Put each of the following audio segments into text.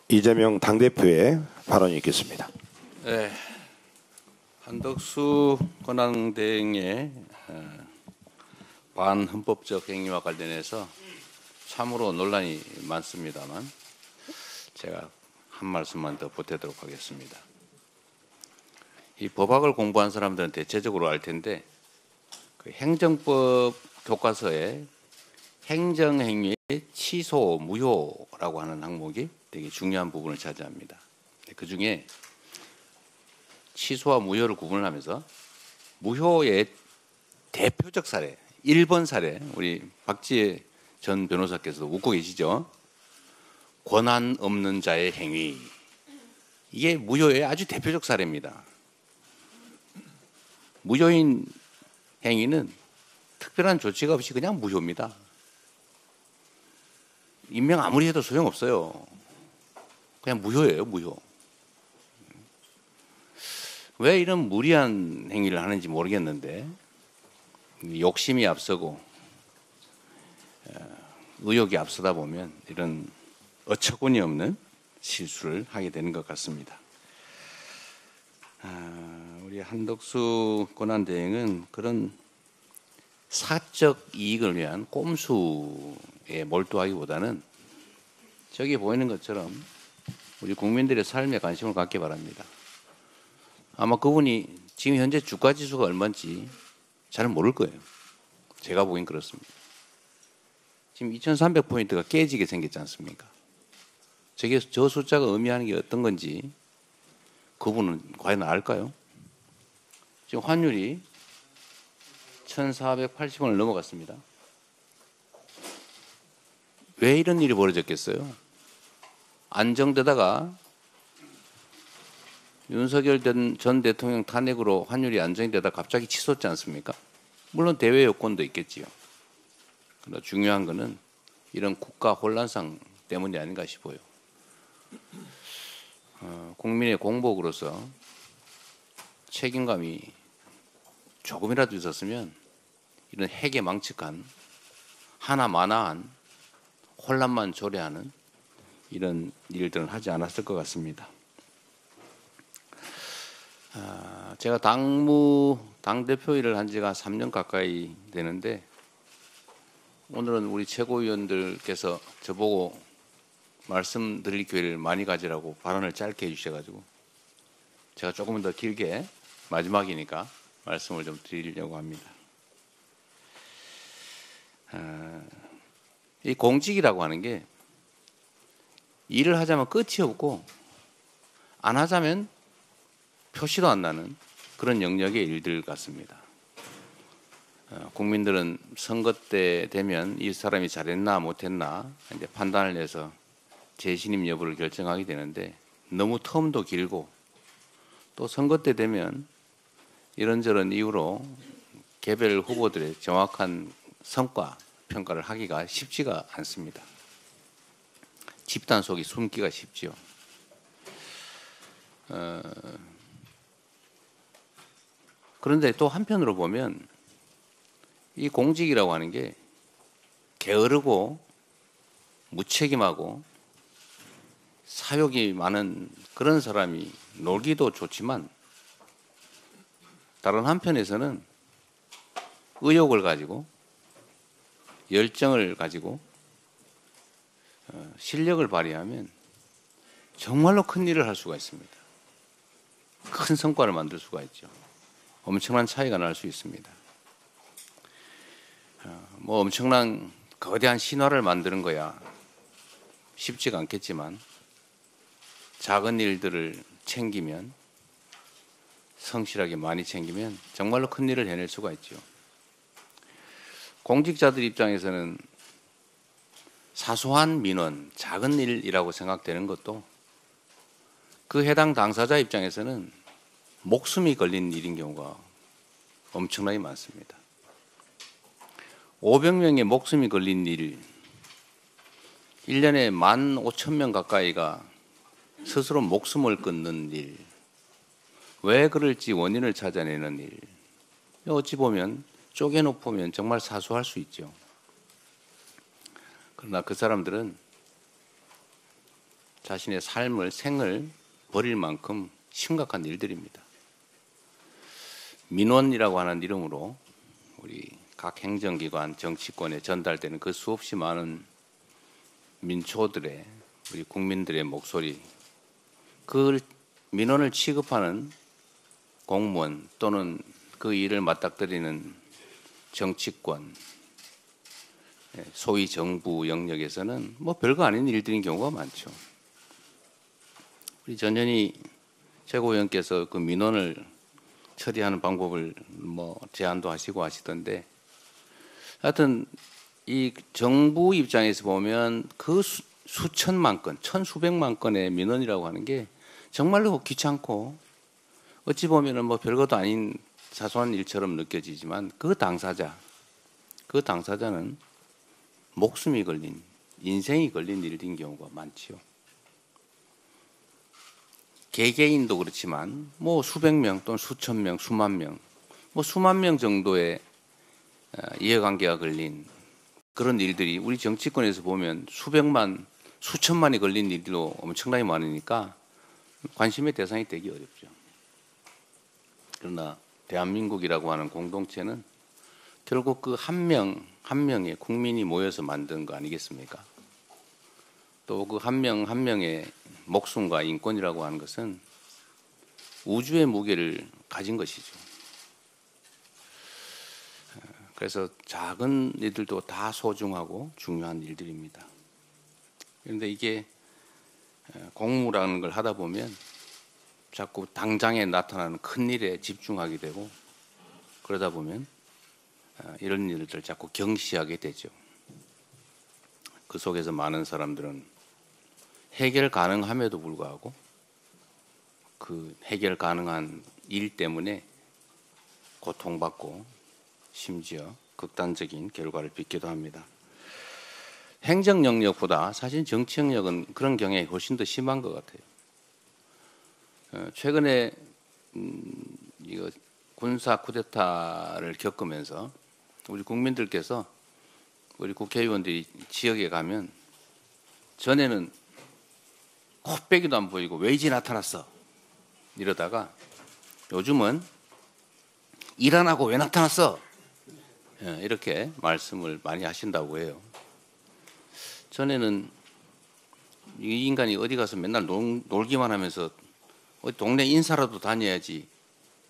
이재명 당대표의 발언이 있겠습니다. 네, 한덕수 권한대행의 반헌법적 행위와 관련해서 참으로 논란이 많습니다만 제가 한 말씀만 더 보태도록 하겠습니다. 이 법학을 공부한 사람들은 대체적으로 알 텐데 그 행정법 교과서에 행정행위의 취소, 무효라고 하는 항목이 되게 중요한 부분을 차지합니다. 그 중에 취소와 무효를 구분을 하면서 무효의 대표적 사례, 1번 사례, 우리 박지혜 전 변호사께서도 웃고 계시죠? 권한 없는 자의 행위. 이게 무효의 아주 대표적 사례입니다. 무효인 행위는 특별한 조치가 없이 그냥 무효입니다. 임명 아무리 해도 소용없어요. 그냥 무효예요, 무효. 왜 이런 무리한 행위를 하는지 모르겠는데 욕심이 앞서고 의욕이 앞서다 보면 이런 어처구니 없는 실수를 하게 되는 것 같습니다. 우리 한덕수 권한대행은 그런 사적 이익을 위한 꼼수에 몰두하기보다는 저기 보이는 것처럼 우리 국민들의 삶에 관심을 갖기 바랍니다. 아마 그분이 지금 현재 주가 지수가 얼마인지 잘 모를 거예요. 제가 보기엔 그렇습니다. 지금 2300포인트가 깨지게 생겼지 않습니까? 저 숫자가 의미하는 게 어떤 건지 그분은 과연 알까요? 지금 환율이 1480원을 넘어갔습니다. 왜 이런 일이 벌어졌겠어요? 안정되다가 윤석열 전 대통령 탄핵으로 환율이 안정이 되다 갑자기 치솟지 않습니까? 물론 대외 여건도 있겠지요. 그러나 중요한 것은 이런 국가 혼란상 때문이 아닌가 싶어요. 국민의 공복으로서 책임감이 조금이라도 있었으면 이런 핵에 망측한 하나마나한 혼란만 초래하는 이런 일들은 하지 않았을 것 같습니다. 제가 당대표 일을 한 지가 3년 가까이 되는데 오늘은 우리 최고위원들께서 저보고 말씀드릴 기회를 많이 가지라고 발언을 짧게 해주셔가지고 제가 조금 더 길게 마지막이니까 말씀을 좀 드리려고 합니다. 이 공직이라고 하는 게 일을 하자면 끝이 없고 안 하자면 표시도 안 나는 그런 영역의 일들 같습니다. 국민들은 선거 때 되면 이 사람이 잘했나 못했나 이제 판단을 해서 재신임 여부를 결정하게 되는데 너무 텀도 길고 또 선거 때 되면 이런저런 이유로 개별 후보들의 정확한 성과 평가를 하기가 쉽지가 않습니다. 집단 속이 숨기가 쉽지요. 그런데 또 한편으로 보면 이 공직이라고 하는 게 게으르고 무책임하고 사욕이 많은 그런 사람이 놀기도 좋지만 다른 한편에서는 의욕을 가지고 열정을 가지고 실력을 발휘하면 정말로 큰 일을 할 수가 있습니다. 큰 성과를 만들 수가 있죠. 엄청난 차이가 날 수 있습니다. 뭐 엄청난 거대한 신화를 만드는 거야 쉽지가 않겠지만 작은 일들을 챙기면 성실하게 많이 챙기면 정말로 큰 일을 해낼 수가 있죠. 공직자들 입장에서는 사소한 민원, 작은 일이라고 생각되는 것도 그 해당 당사자 입장에서는 목숨이 걸린 일인 경우가 엄청나게 많습니다. 500명의 목숨이 걸린 일, 1년에 15,000명 가까이가 스스로 목숨을 끊는 일, 왜 그럴지 원인을 찾아내는 일, 어찌 보면 쪼개놓으면 정말 사소할 수 있죠. 그러나 그 사람들은 자신의 삶을 생을 버릴 만큼 심각한 일들입니다. 민원이라고 하는 이름으로 우리 각 행정기관, 정치권에 전달되는 그 수없이 많은 민초들의 우리 국민들의 목소리, 그 민원을 취급하는 공무원 또는 그 일을 맞닥뜨리는 정치권, 소위 정부 영역에서는 뭐 별거 아닌 일들인 경우가 많죠. 우리 전현희 최고위원께서 그 민원을 처리하는 방법을 뭐 제안도 하시고 하시던데, 하여튼 이 정부 입장에서 보면 그 수천만 건, 천수백만 건의 민원이라고 하는 게 정말로 귀찮고 어찌 보면은 뭐 별것도 아닌 사소한 일처럼 느껴지지만 그 당사자는 목숨이 걸린, 인생이 걸린 일인 경우가 많지요. 개개인도 그렇지만 뭐 수백 명 또는 수천 명, 수만 명, 뭐 수만 명 정도의 이해관계가 걸린 그런 일들이 우리 정치권에서 보면 수백만, 수천만이 걸린 일도 엄청나게 많으니까 관심의 대상이 되기 어렵죠. 그러나 대한민국이라고 하는 공동체는 결국 그 한 명의 국민이 모여서 만든 거 아니겠습니까? 또 그 한 명의 목숨과 인권이라고 하는 것은 우주의 무게를 가진 것이죠. 그래서 작은 일들도 다 소중하고 중요한 일들입니다. 그런데 이게 공무라는 걸 하다 보면 자꾸 당장에 나타나는 큰 일에 집중하게 되고, 그러다 보면 이런 일들 자꾸 경시하게 되죠. 그 속에서 많은 사람들은 해결 가능함에도 불구하고 그 해결 가능한 일 때문에 고통받고 심지어 극단적인 결과를 빚기도 합니다. 행정 영역보다 사실 정치 영역은 그런 경향이 훨씬 더 심한 것 같아요. 최근에 이거 군사 쿠데타를 겪으면서 우리 국민들께서, 우리 국회의원들이 지역에 가면 전에는 코빼기도 안 보이고 왜 이제 나타났어 이러다가 요즘은 일 안 하고 왜 나타났어 이렇게 말씀을 많이 하신다고 해요. 전에는 이 인간이 어디 가서 맨날 놀기만 하면서 어디 동네 인사라도 다녀야지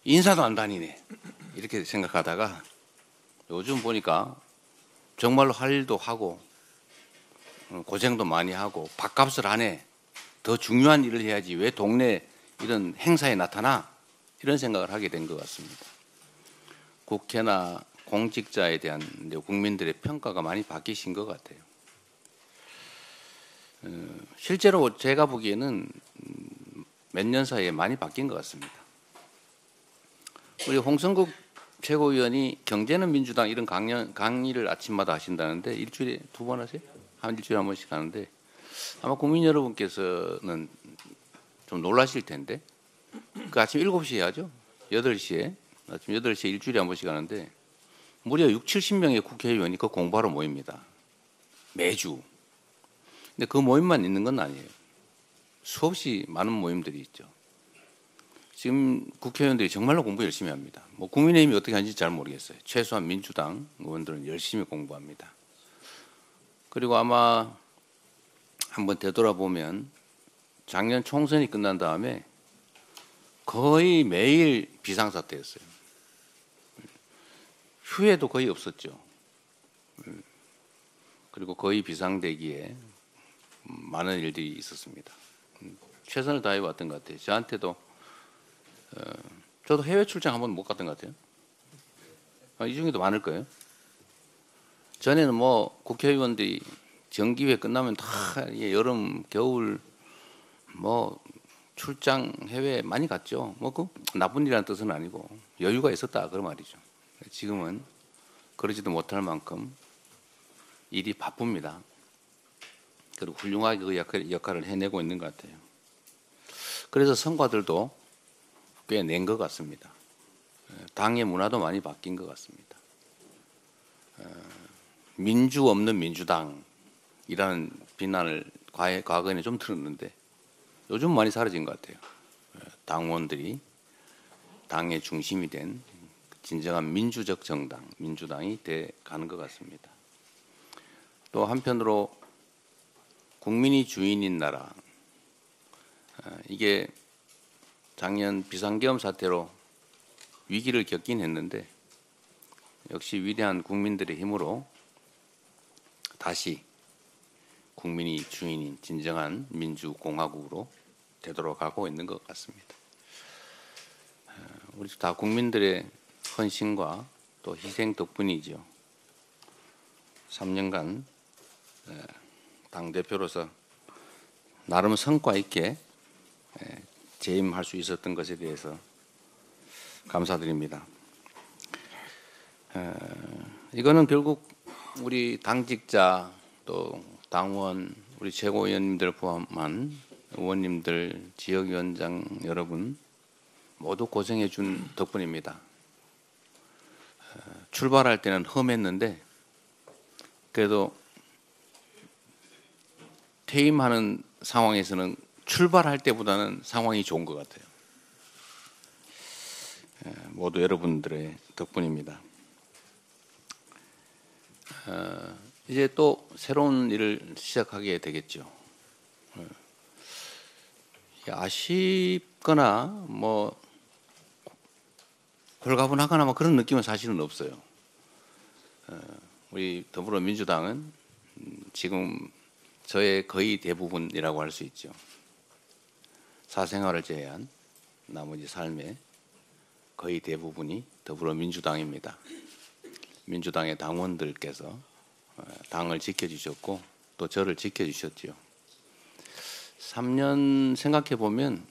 인사도 안 다니네 이렇게 생각하다가 요즘 보니까 정말로 할 일도 하고 고생도 많이 하고 밥값을 안 해. 더 중요한 일을 해야지 왜 동네 이런 행사에 나타나? 이런 생각을 하게 된 것 같습니다. 국회나 공직자에 대한 국민들의 평가가 많이 바뀌신 것 같아요. 실제로 제가 보기에는 몇 년 사이에 많이 바뀐 것 같습니다. 우리 홍성국 최고위원이 경제는 민주당 이런 강의를 아침마다 하신다는데 일주일에 2번 하세요? 일주일에 한 번씩 하는데 아마 국민 여러분께서는 좀 놀라실 텐데 그 아침 7시에 하죠? 8시에 아침 8시에 일주일에 한 번씩 하는데 무려 60-70명의 국회의원이 그 공부하러 모입니다. 매주. 근데 그 모임만 있는 건 아니에요. 수없이 많은 모임들이 있죠. 지금 국회의원들이 정말로 공부 열심히 합니다. 뭐 국민의힘이 어떻게 하는지 잘 모르겠어요. 최소한 민주당 의원들은 열심히 공부합니다. 그리고 아마 한번 되돌아보면 작년 총선이 끝난 다음에 거의 매일 비상사태였어요. 휴회도 거의 없었죠. 그리고 거의 비상대기에 많은 일들이 있었습니다. 최선을 다해 왔던 것 같아요. 저한테도 저도 해외 출장 한번 못 갔던 것 같아요. 이 중에도 많을 거예요. 전에는 뭐 국회의원들이 정기회 끝나면 다 여름, 겨울 뭐 출장 해외 많이 갔죠. 뭐 그 나쁜 일이라는 뜻은 아니고 여유가 있었다 그런 말이죠. 지금은 그러지도 못할 만큼 일이 바쁩니다. 그리고 훌륭하게 그 역할을 해내고 있는 것 같아요. 그래서 성과들도 꽤 낸 것 같습니다. 당의 문화도 많이 바뀐 것 같습니다. 민주 없는 민주당이라는 비난을 과거에는 좀 들었는데 요즘 많이 사라진 것 같아요. 당원들이 당의 중심이 된 진정한 민주적 정당, 민주당이 돼 가는 것 같습니다. 또 한편으로 국민이 주인인 나라, 이게 작년 비상계엄 사태로 위기를 겪긴 했는데 역시 위대한 국민들의 힘으로 다시 국민이 주인인 진정한 민주공화국으로 되돌아가고 있는 것 같습니다. 우리 다 국민들의 헌신과 또 희생 덕분이죠. 3년간 당대표로서 나름 성과 있게 재임할 수 있었던 것에 대해서 감사드립니다. 이거는 결국 우리 당직자 또 당원, 우리 최고위원님들 포함한 의원님들, 지역위원장 여러분 모두 고생해 준 덕분입니다. 출발할 때는 험했는데 그래도 퇴임하는 상황에서는 출발할 때보다는 상황이 좋은 것 같아요. 모두 여러분들의 덕분입니다. 이제 또 새로운 일을 시작하게 되겠죠. 아쉽거나 뭐 홀가분하거나 뭐 그런 느낌은 사실은 없어요. 우리 더불어민주당은 지금 저의 거의 대부분이라고 할 수 있죠. 사생활을 제외한 나머지 삶의 거의 대부분이 더불어민주당입니다. 민주당의 당원들께서 당을 지켜주셨고 또 저를 지켜주셨지요. 3년 생각해 보면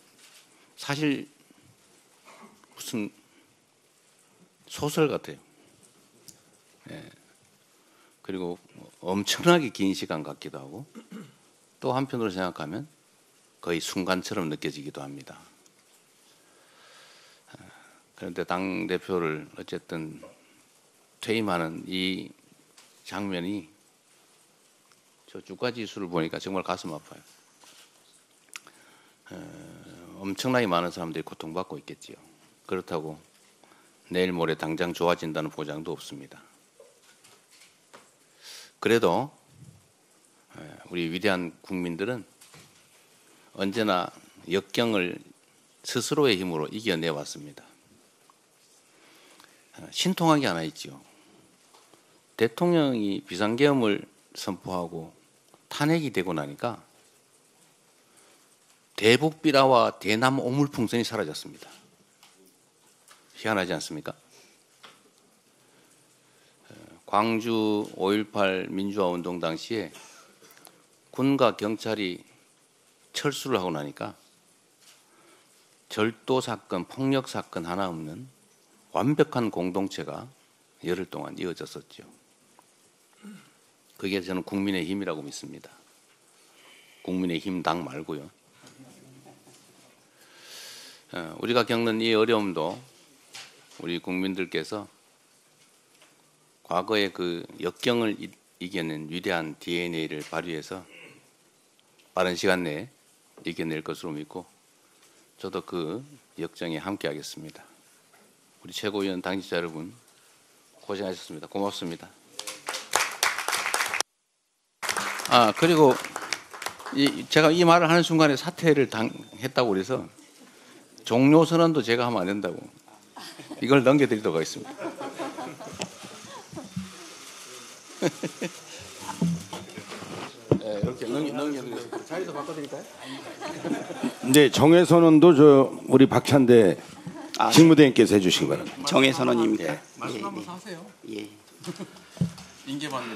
사실 무슨 소설 같아요. 그리고 엄청나게 긴 시간 같기도 하고 또 한편으로 생각하면 거의 순간처럼 느껴지기도 합니다. 그런데 당대표를 어쨌든 퇴임하는 이 장면이 저 주가지수를 보니까 정말 가슴 아파요. 엄청나게 많은 사람들이 고통받고 있겠지요. 그렇다고 내일 모레 당장 좋아진다는 보장도 없습니다. 그래도 우리 위대한 국민들은 언제나 역경을 스스로의 힘으로 이겨내왔습니다. 신통하게 하나 있지요. 대통령이 비상계엄을 선포하고 탄핵이 되고 나니까 대북비라와 대남 오물풍선이 사라졌습니다. 희한하지 않습니까? 광주 5.18 민주화운동 당시에 군과 경찰이 철수를 하고 나니까 절도 사건, 폭력 사건 하나 없는 완벽한 공동체가 열흘 동안 이어졌었죠. 그게 저는 국민의힘이라고 믿습니다. 국민의힘 당 말고요. 우리가 겪는 이 어려움도 우리 국민들께서 과거의 그 역경을 이겨낸 위대한 DNA를 발휘해서 빠른 시간 내에 이겨낼 것으로 믿고 저도 그 역정에 함께하겠습니다. 우리 최고위원 당직자 여러분 고생하셨습니다. 고맙습니다. 그리고 제가 이 말을 하는 순간에 사퇴를 했다고 그래서 종료 선언도 제가 하면 안 된다고 이걸 넘겨드리도록 하겠습니다. 이렇게 넘겨드리겠습니다. 자리도 바꿔드릴까요? 네, 정회선언도 우리 박찬대 직무대행께서 해주신 거랍니다. 정혜선언입니다. 말씀 한번 하세요. 예. 인계받는